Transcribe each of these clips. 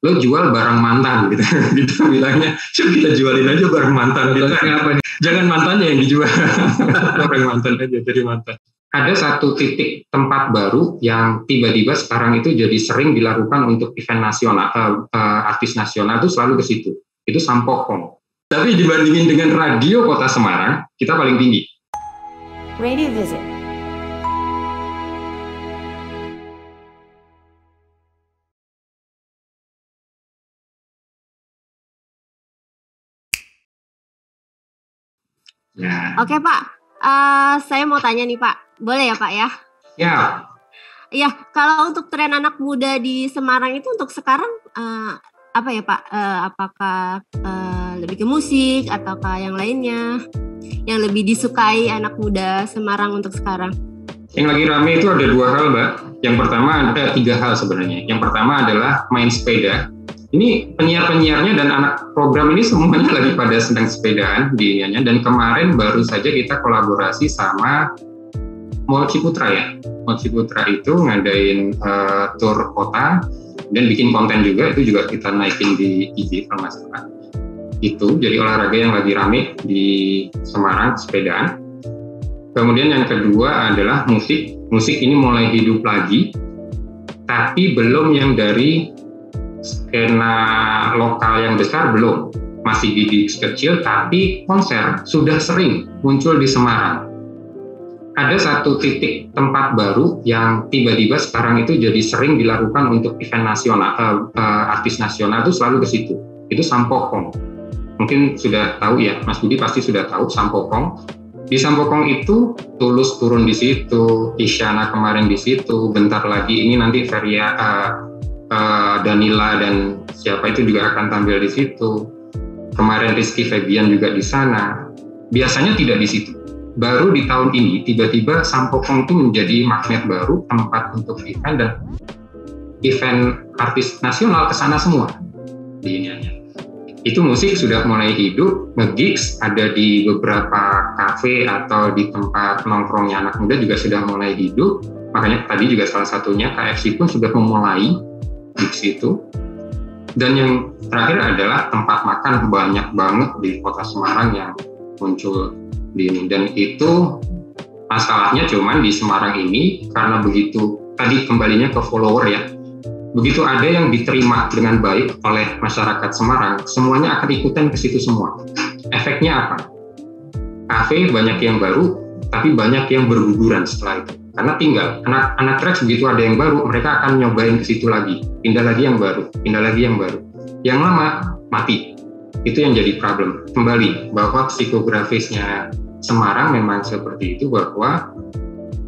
lo jual barang mantan gitu. Kita bilangnya, kita jualin aja barang mantan kita. Jangan mantannya yang dijual. Barang mantan aja, jadi mantan. Ada satu titik tempat baru yang tiba-tiba sekarang itu jadi sering dilakukan untuk event nasional, artis nasional itu selalu ke situ. Itu Sampokong. Tapi dibandingin dengan radio Kota Semarang, kita paling tinggi. Radio Visit. Ya. Oke Pak, saya mau tanya nih Pak, boleh ya Pak ya? Ya. Ya, kalau untuk tren anak muda di Semarang itu untuk sekarang apa ya Pak? Apakah lebih ke musik ataukah yang lainnya yang lebih disukai anak muda Semarang untuk sekarang? Yang lagi rame itu ada dua hal Mbak. Yang pertama ada tiga hal sebenarnya. Yang pertama adalah main sepeda. Ini penyiar-penyiarnya dan anak program ini semuanya lagi pada sedang sepedaan di iniannya. Dan kemarin baru saja kita kolaborasi sama Mall Ciputra ya. Mall Ciputra itu ngadain tur kota dan bikin konten juga. Itu juga kita naikin di IG Informasi. Itu jadi olahraga yang lagi rame di Semarang, sepedaan. Kemudian yang kedua adalah musik. Musik ini mulai hidup lagi, tapi belum yang dari skena lokal yang besar, belum. Masih di kecil, tapi konser sudah sering muncul di Semarang. Ada satu titik tempat baru yang tiba-tiba sekarang itu jadi sering dilakukan untuk event nasional, artis nasional itu selalu ke situ. Itu Sampokong. Mungkin sudah tahu ya, Mas Budi pasti sudah tahu Sampokong. Di Sampokong itu Tulus turun di situ, Isyana kemarin di situ, bentar lagi ini nanti Feria, Danila dan siapa itu juga akan tampil di situ. Kemarin Rizky Febian juga di sana. Biasanya tidak di situ. Baru di tahun ini tiba-tiba Sampokong itu menjadi magnet baru, tempat untuk event dan event artis nasional ke sana semua di iniannya. Itu musik sudah mulai hidup, nge-gigs ada di beberapa kafe atau di tempat nongkrongnya anak muda juga sudah mulai hidup. Makanya tadi juga salah satunya KFC pun sudah memulai gigs itu. Dan yang terakhir adalah tempat makan banyak banget di Kota Semarang yang muncul di ini. Dan itu masalahnya cuman di Semarang ini karena begitu tadi kembalinya ke follower ya. Begitu ada yang diterima dengan baik oleh masyarakat Semarang, semuanya akan ikutan ke situ semua. Efeknya apa? Kafe banyak yang baru, tapi banyak yang berguguran setelah itu. Karena tinggal, anak treks begitu ada yang baru, mereka akan nyobain ke situ lagi. Pindah lagi yang baru, pindah lagi yang baru. Yang lama, mati. Itu yang jadi problem. Kembali, bahwa psikografisnya Semarang memang seperti itu, bahwa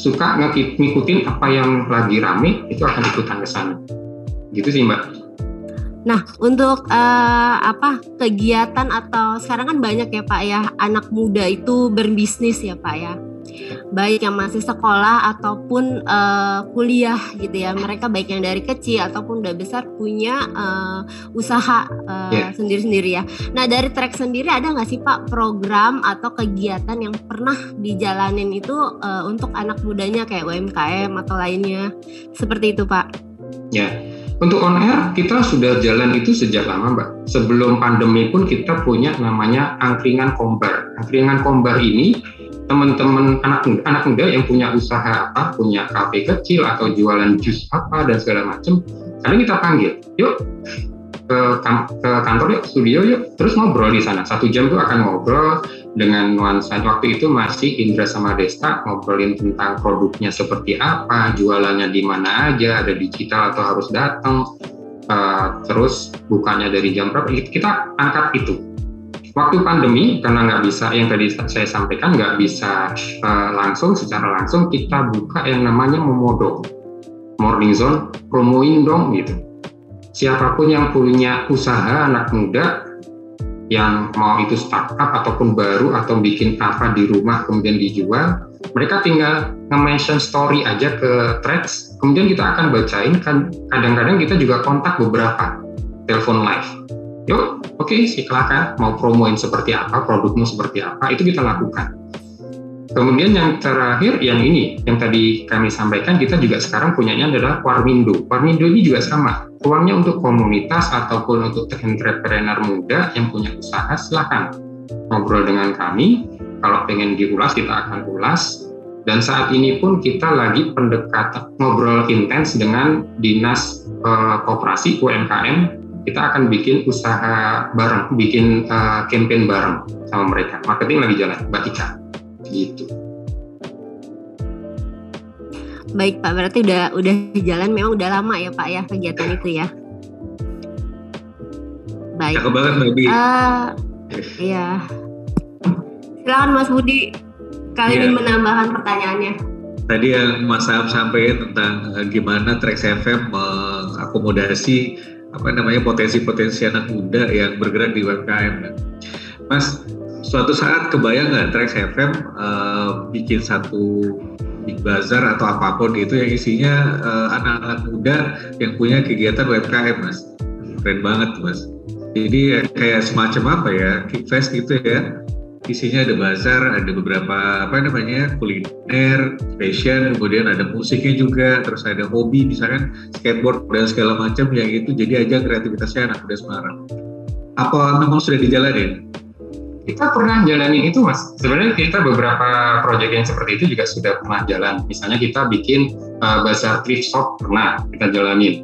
suka ngikutin apa yang lagi rame, itu akan ikutan ke sana. Gitu sih Mbak. Nah untuk kegiatan atau sekarang kan banyak ya Pak ya anak muda itu berbisnis ya Pak ya, baik yang masih sekolah ataupun kuliah gitu ya, mereka baik yang dari kecil ataupun udah besar punya usaha sendiri-sendiri ya. Nah dari Trek sendiri ada nggak sih Pak program atau kegiatan yang pernah dijalanin itu untuk anak mudanya kayak UMKM atau lainnya seperti itu Pak? Ya. Untuk on air kita sudah jalan itu sejak lama Mbak. Sebelum pandemi pun kita punya namanya Angkringan Kombar. Angkringan Kombar ini teman-teman anak muda yang punya usaha apa, punya kafe kecil atau jualan jus apa dan segala macam. Kadang kita panggil, yuk ke kantor yuk, studio yuk, terus ngobrol di sana. 1 jam tuh akan ngobrol dengan nuansa. Waktu itu masih Indra sama Desta ngobrolin tentang produknya seperti apa, jualannya di mana aja, ada digital atau harus datang, terus bukanya dari jam berapa, kita angkat itu. Waktu pandemi, karena nggak bisa, yang tadi saya sampaikan, nggak bisa secara langsung, kita buka yang namanya Momodo, Morning Zone, promoin dong gitu. Siapapun yang punya usaha anak muda, yang mau itu startup ataupun baru atau bikin apa di rumah kemudian dijual, mereka tinggal nge-mention story aja ke Threads, kemudian kita akan bacain. Kadang-kadang kita juga kontak beberapa, telepon live. Yuk, oke, silakan mau promoin seperti apa, produkmu seperti apa, itu kita lakukan. Kemudian yang terakhir, yang ini, yang tadi kami sampaikan, kita juga sekarang punyanya adalah Warmindo. Warmindo ini juga sama. Ruangnya untuk komunitas ataupun untuk entrepreneur muda yang punya usaha, silakan ngobrol dengan kami. Kalau pengen diulas, kita akan ulas. Dan saat ini pun kita lagi pendekatan ngobrol intens dengan Dinas Koperasi UMKM. Kita akan bikin usaha bareng, bikin campaign bareng sama mereka. Marketing lagi jalan, Mbak Ika. Gitu. Baik Pak, berarti udah jalan, memang udah lama ya Pak ya kegiatan itu ya. Baik. Cakep banget Mbak Bi. Iya. Silakan Mas Budi, kali ini menambahkan pertanyaannya. Tadi yang Mas Aham sampaikan tentang gimana Trax FM mengakomodasi potensi-potensi anak muda yang bergerak di UMKM. Mas, suatu saat kebayang nggak Trax FM bikin satu big bazar atau apapun itu yang isinya anak-anak muda yang punya kegiatan UMKM, Mas? Keren banget, Mas. Jadi kayak semacam Kickfest gitu ya. Isinya ada bazar, ada beberapa kuliner, fashion, kemudian ada musiknya juga, terus ada hobi, misalkan skateboard dan segala macam yang itu jadi ajang kreativitasnya anak muda Semarang. Apa memang sudah dijalanin? Kita pernah jalanin itu, Mas. Sebenarnya kita beberapa proyek yang seperti itu juga sudah pernah jalan. Misalnya kita bikin bazar thrift shop, pernah kita jalanin.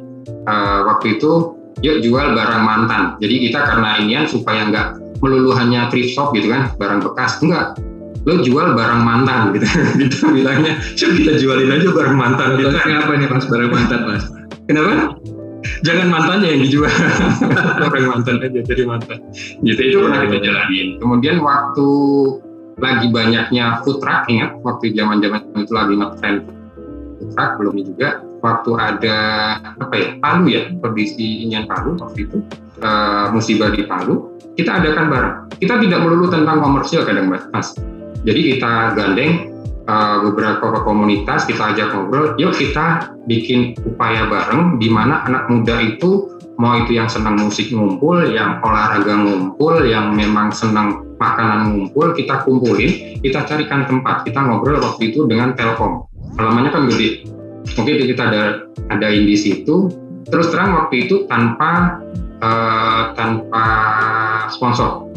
Waktu itu yuk jual barang mantan. Jadi kita karena inian supaya nggak melulu hanya thrift shop gitu kan, barang bekas, enggak, lo jual barang mantan gitu. Kita bilangnya, coba kita jualin aja barang mantan. Kenapa nih Mas barang mantan, Mas? Kenapa? Jangan mantannya yang dijual, barang mantan aja, jadi mantan. Gitu, itu pernah kita jalanin. Kemudian waktu lagi banyaknya food truck, ingat waktu zaman-zaman itu lagi nge-trend food truck, belum juga. Waktu ada Palu ya, kondisi inian Palu waktu itu, musibah di Palu, kita adakan bareng. Kita tidak melulu tentang komersial kadang Mas. Jadi kita gandeng beberapa komunitas, kita ajak ngobrol, yuk kita bikin upaya bareng di mana anak muda itu, mau itu yang senang musik ngumpul, yang olahraga ngumpul, yang memang senang makanan ngumpul, kita kumpulin, kita carikan tempat, kita ngobrol waktu itu dengan Telkom. Halamannya kan gede. Mungkin kita adain di situ. Terus terang waktu itu tanpa sponsor.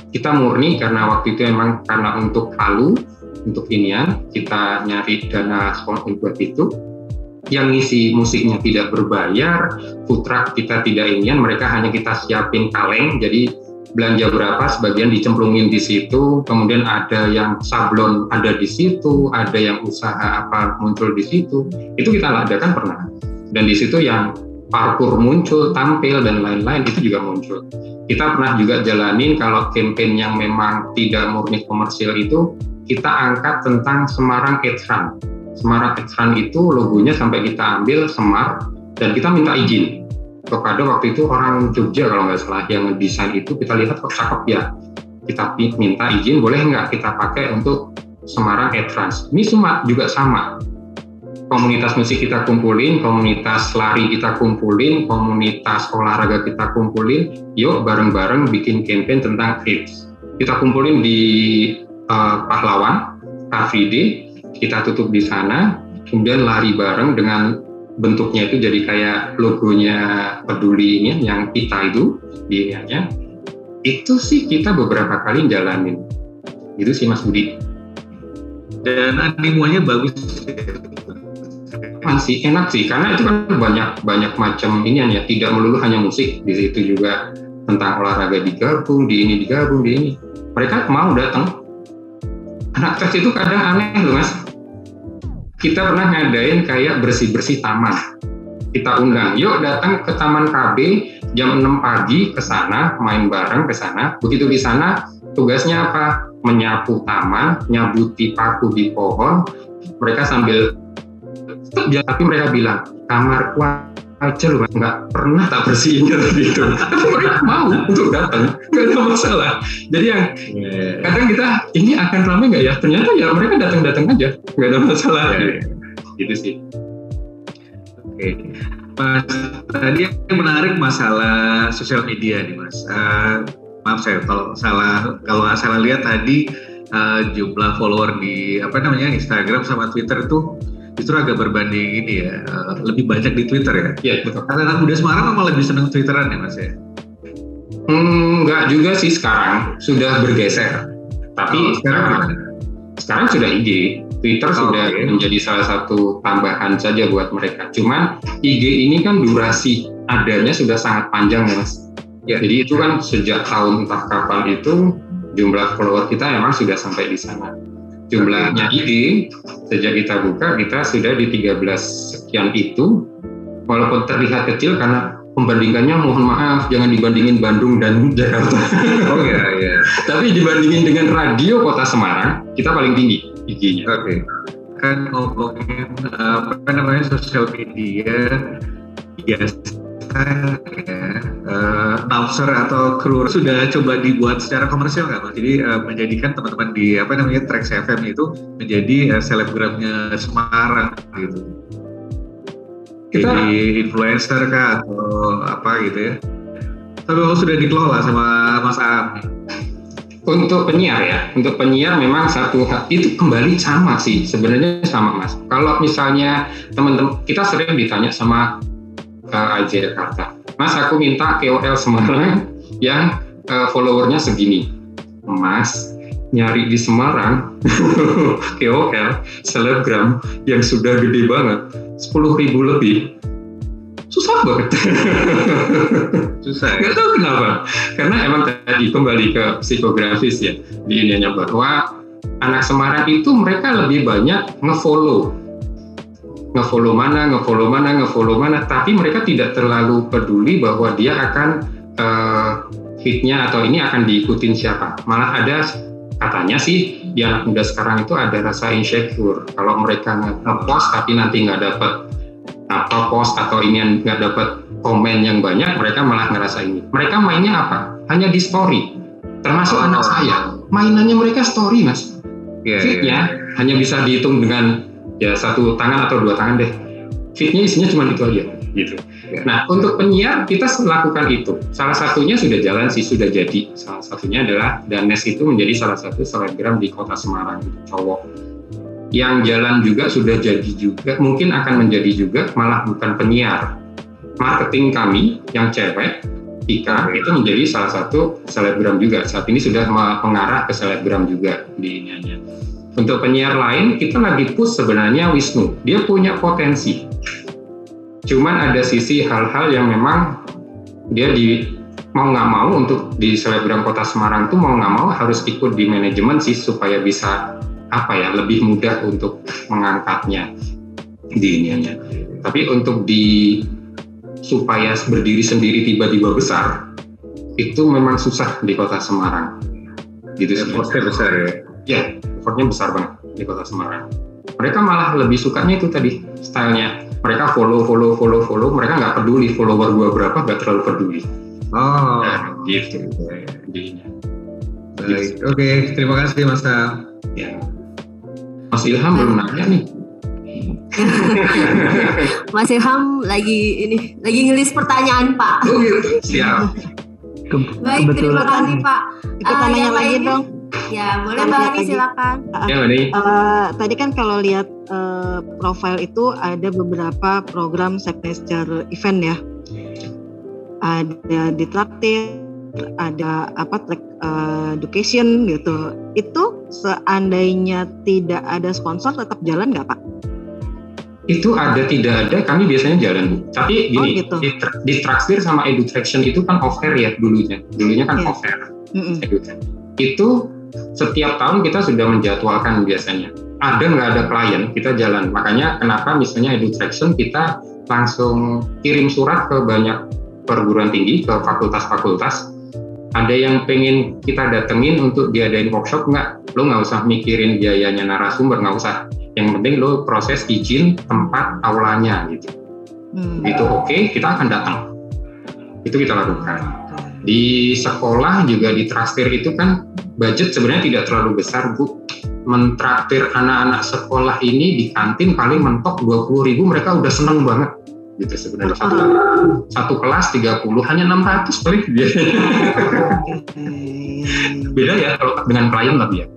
Kita murni karena waktu itu emang karena untuk Palu, untuk inian, kita nyari dana sponsor buat itu. Yang ngisi musiknya tidak berbayar, food truck kita tidak inian, mereka hanya kita siapin kaleng, jadi belanja berapa sebagian dicemplungin di situ, kemudian ada yang sablon ada di situ, ada yang usaha apa muncul di situ, itu kita adakan pernah. Dan di situ yang parkur muncul, tampil dan lain-lain itu juga muncul. Kita pernah juga jalanin kalau campaign yang memang tidak murni komersial itu, kita angkat tentang Semarang Eats Run. Semarang Eats Run itu logonya sampai kita ambil Semar dan kita minta izin kepada waktu itu orang Jogja kalau nggak salah yang ngedesain itu, kita lihat kok cakep ya, kita minta izin boleh nggak kita pakai untuk Semarang Eats Run. Ini semua juga sama, komunitas musik kita kumpulin, komunitas lari kita kumpulin, komunitas olahraga kita kumpulin, yuk bareng-bareng bikin campaign tentang AIDS. Kita kumpulin di Pahlawan, Car Free Day, kita tutup di sana, kemudian lari bareng dengan bentuknya itu jadi kayak logonya Peduli ini yang kita itu dirinya. Itu sih kita beberapa kali jalanin. Itu sih Mas Budi. Dan animonya bagus. Masih enak sih karena itu kan banyak macam inian ya, tidak melulu hanya musik, di situ juga tentang olahraga digabung, di ini digabung, di ini. Mereka mau datang. Anak tes itu kadang aneh loh Mas. Kita pernah ngadain kayak bersih-bersih taman. Kita undang, yuk datang ke Taman KB jam 6 pagi ke sana, main bareng ke sana. Begitu di sana, tugasnya apa? Menyapu taman, nyabuti paku di pohon. Mereka sambil tapi mereka bilang, kamarku aja loh, nggak pernah tak bersihin gitu. Tapi mereka mau untuk datang, nggak ada masalah. Jadi yang kadang kita ini akan ramai nggak ya? Ternyata ya mereka datang aja, nggak ada masalah. Gitu sih. Oke, Mas, tadi yang menarik masalah sosial media nih Mas. Maaf saya kalau nggak salah lihat tadi jumlah follower di Instagram sama Twitter itu justru agak berbanding ini ya, lebih banyak di Twitter ya. Iya, betul. Anak muda Semarang memang lebih senang Twitteran ya Mas ya? Enggak juga sih, sekarang sudah bergeser. Tapi sekarang sudah IG. Twitter sudah menjadi salah satu tambahan saja buat mereka. Cuman IG ini kan durasi adanya sudah sangat panjang ya Mas. Ya. Jadi itu kan sejak tahun entah kapan itu jumlah follower kita memang sudah sampai di sana. Jumlahnya IG sejak kita buka kita sudah di 13 sekian itu. Walaupun terlihat kecil karena pembandingannya mohon maaf jangan dibandingin Bandung dan Jakarta. Oh iya. Tapi dibandingin dengan radio Kota Semarang kita paling tinggi IG-nya. Oke. Kan ngomongin sosial media biasa ya, announcer atau kru sudah coba dibuat secara komersial nggak Mas? Jadi menjadikan teman-teman di Trax FM itu menjadi selebgramnya Semarang gitu. Jadi influencer kah atau apa gitu ya? Tapi kalau sudah dikelola sama Mas Am. Untuk penyiar memang satu hal itu kembali sama sih sebenarnya sama Mas. Kalau misalnya teman-teman kita sering ditanya sama AJ Jakarta, Mas aku minta KOL Semarang yang followernya segini. Mas nyari di Semarang KOL selebgram yang sudah gede banget 10.000 lebih susah banget. Susah. Nggak tahu kenapa. Karena emang tadi kembali ke psikografis ya di ininya bahwa anak Semarang itu mereka lebih banyak ngefollow mana, tapi mereka tidak terlalu peduli bahwa dia akan hitnya atau ini akan diikutin siapa. Malah ada katanya sih di anak muda sekarang itu ada rasa insecure kalau mereka nge-post tapi nanti nggak dapat post atau ini nggak dapat komen yang banyak, mereka malah ngerasa ini. Mereka mainnya apa? Hanya di story. Termasuk anak saya, mainannya mereka story Mas. Feednya hanya bisa dihitung dengan ya 1 tangan atau 2 tangan deh. Feednya isinya cuma itu aja gitu. Nah untuk penyiar kita melakukan itu. Salah satunya sudah jalan sih, sudah jadi. Salah satunya adalah Danes itu menjadi salah satu selebgram di Kota Semarang gitu, cowok. Yang jalan juga sudah jadi juga, mungkin akan menjadi juga malah bukan penyiar. Marketing kami yang cewek, Ika, itu menjadi salah satu selebgram juga. Saat ini sudah mengarah ke selebgram juga di ininya. Untuk penyiar lain, kita lagi push sebenarnya Wisnu. Dia punya potensi. Cuman ada sisi hal-hal yang memang dia mau nggak mau untuk di selebgram Kota Semarang tuh mau nggak mau harus ikut di manajemen sih supaya bisa lebih mudah untuk mengangkatnya di ininya. Tapi untuk supaya berdiri sendiri tiba-tiba besar itu memang susah di Kota Semarang. Gitu sih. Effortnya besar ya. Ya, effortnya besar banget di Kota Semarang. Mereka malah lebih sukanya itu tadi stylenya. Mereka follow. Mereka nggak peduli follower gua berapa, nggak terlalu peduli. Oh, gitu. Jadinya. Baik, oke. Terima kasih Mas Am. Ya. Mas Ilham belum nanya nih. Mas Ilham lagi ngelis pertanyaan Pak. Oh gitu. Siap. Baik, terima kasih Pak. Kita nanya lagi dong. Ya boleh Mbak Hani silakan. Ya Hani. Tadi kan kalau lihat profil itu ada beberapa program signature event ya. Ada di Traktir, ada track education gitu. Itu seandainya tidak ada sponsor tetap jalan nggak Pak? Itu ada tidak ada kami biasanya jalan Bu. Tapi gini, gitu. di Traktir sama Edutraction itu kan off-air ya dulunya kan off-air. Itu setiap tahun kita sudah menjadwalkan biasanya. Ada nggak ada klien kita jalan. Makanya kenapa misalnya Edutraction kita langsung kirim surat ke banyak perguruan tinggi, ke fakultas-fakultas. Ada yang pengen kita datengin untuk diadain workshop nggak? Lo nggak usah mikirin biayanya narasumber, nggak usah. Yang penting lo proses izin tempat aulanya gitu. Itu oke, kita akan datang. Itu kita lakukan. Di sekolah juga di Traktir itu kan budget sebenarnya tidak terlalu besar Bu. Mentraktir anak-anak sekolah ini di kantin paling mentok 20.000 mereka udah seneng banget. Gitu sebenarnya satu kelas 30 hanya 600 paling biasanya. Beda ya kalau dengan klien lebih ya.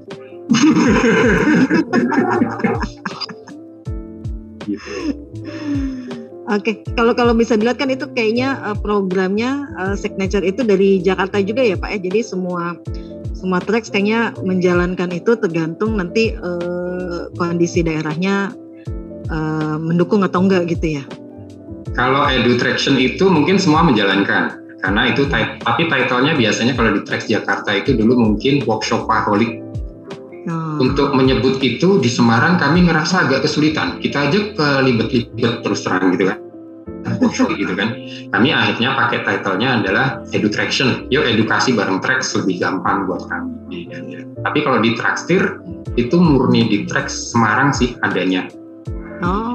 Gitu. Oke, kalau bisa dilihat kan itu kayaknya programnya Signature itu dari Jakarta juga ya Pak ya. Jadi semua tracks kayaknya menjalankan itu tergantung nanti kondisi daerahnya mendukung atau enggak gitu ya. Kalau EduTraction itu mungkin semua menjalankan, karena itu tapi title-nya biasanya kalau di Tracks Jakarta itu dulu mungkin Workshopaholic. Untuk menyebut itu di Semarang kami ngerasa agak kesulitan. Kita aja kelibet-libet terus terang gitu kan. Workshop gitu kan. Kami akhirnya pakai title-nya adalah EduTraction. Yuk edukasi bareng Tracks lebih gampang buat kami. Ya. Tapi kalau di Trackstir itu murni di Tracks Semarang sih adanya.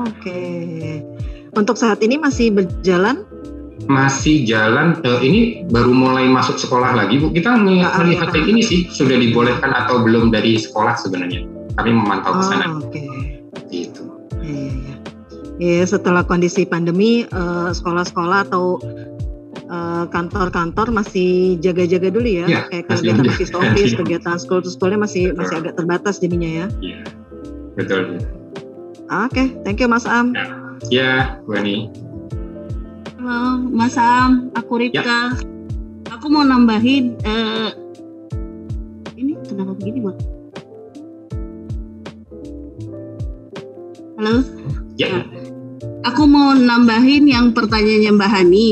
Oke. Untuk saat ini masih berjalan? Masih jalan, ini baru mulai masuk sekolah lagi Bu. Kita melihat kayak ini sih, sudah dibolehkan atau belum dari sekolah sebenarnya. Kami memantau ke sana. Oke. Gitu. Ya, setelah kondisi pandemi, sekolah-sekolah atau kantor-kantor masih jaga-jaga dulu ya. Kayak kegiatan office, kegiatan school-to-schoolnya masih agak terbatas jadinya ya. Iya, betul. Oke, thank you Mas Am. Ya, Bu Ani. Halo Mas Am, aku Ripka. Ya. Aku mau nambahin, ini kenapa begini Mak? Halo? Ya. Nah, aku mau nambahin yang pertanyaannya Mbak Hani.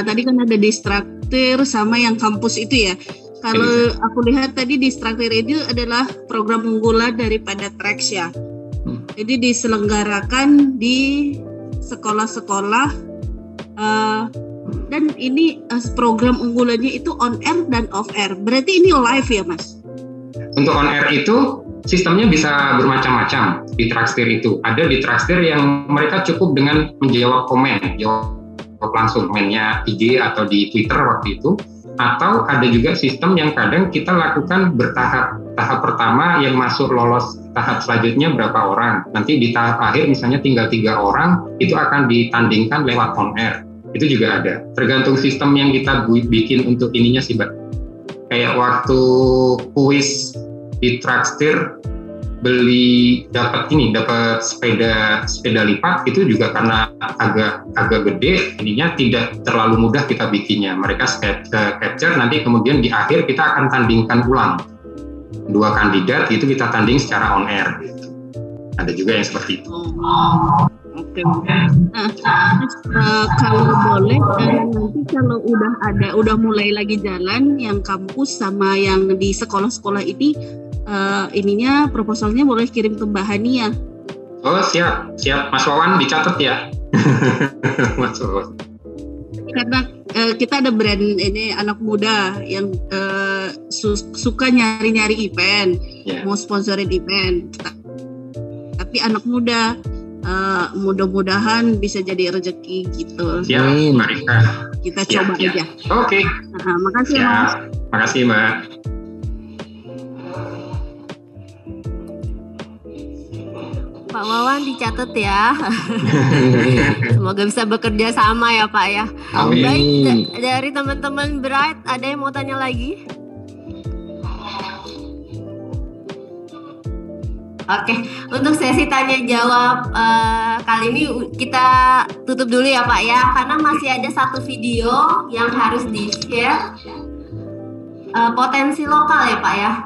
Tadi kan ada Distraktir sama yang kampus itu ya. Kalau aku lihat tadi Distraktir itu adalah program unggulan daripada Tracks ya. Jadi diselenggarakan di sekolah-sekolah. Dan ini program unggulannya itu on air dan off air. Berarti ini live ya Mas? Untuk on air itu sistemnya bisa bermacam-macam di Trackstir itu. Ada di Trackstir yang mereka cukup dengan menjawab komen, jawab langsung komennya IG atau di Twitter waktu itu. Atau ada juga sistem yang kadang kita lakukan bertahap. Tahap pertama yang masuk lolos tahap selanjutnya berapa orang. Nanti di tahap akhir misalnya tinggal 3 orang, itu akan ditandingkan lewat on air. Itu juga ada. Tergantung sistem yang kita bikin untuk ininya sih Mbak. Kayak waktu kuis di Trackstir dapat sepeda lipat itu juga karena agak gede, ininya tidak terlalu mudah kita bikinnya. Mereka capture, nanti kemudian di akhir kita akan tandingkan ulang 2 kandidat, itu kita tanding secara on air. Ada juga yang seperti itu. Oke. Kalau boleh, nanti kalau udah mulai lagi jalan yang kampus sama yang di sekolah-sekolah ini, ininya proposalnya boleh kirim ke Mbak Hani ya. Oh siap Mas Wawan dicatat ya. Mas Wawan. Karena kita ada brand ini anak muda yang suka nyari-nyari event, mau sponsorin event. Tapi anak muda mudah-mudahan bisa jadi rezeki gitu. Siap, Marika. Kita coba aja. Oke. Makasih Mas. Makasih Mbak. Pak Wawan dicatat ya. Semoga bisa bekerja sama ya Pak ya. Amin. Baik, dari teman-teman Bright ada yang mau tanya lagi? Oke, untuk sesi tanya jawab kali ini kita tutup dulu ya Pak ya, karena masih ada satu video yang harus di-share, potensi lokal ya Pak ya.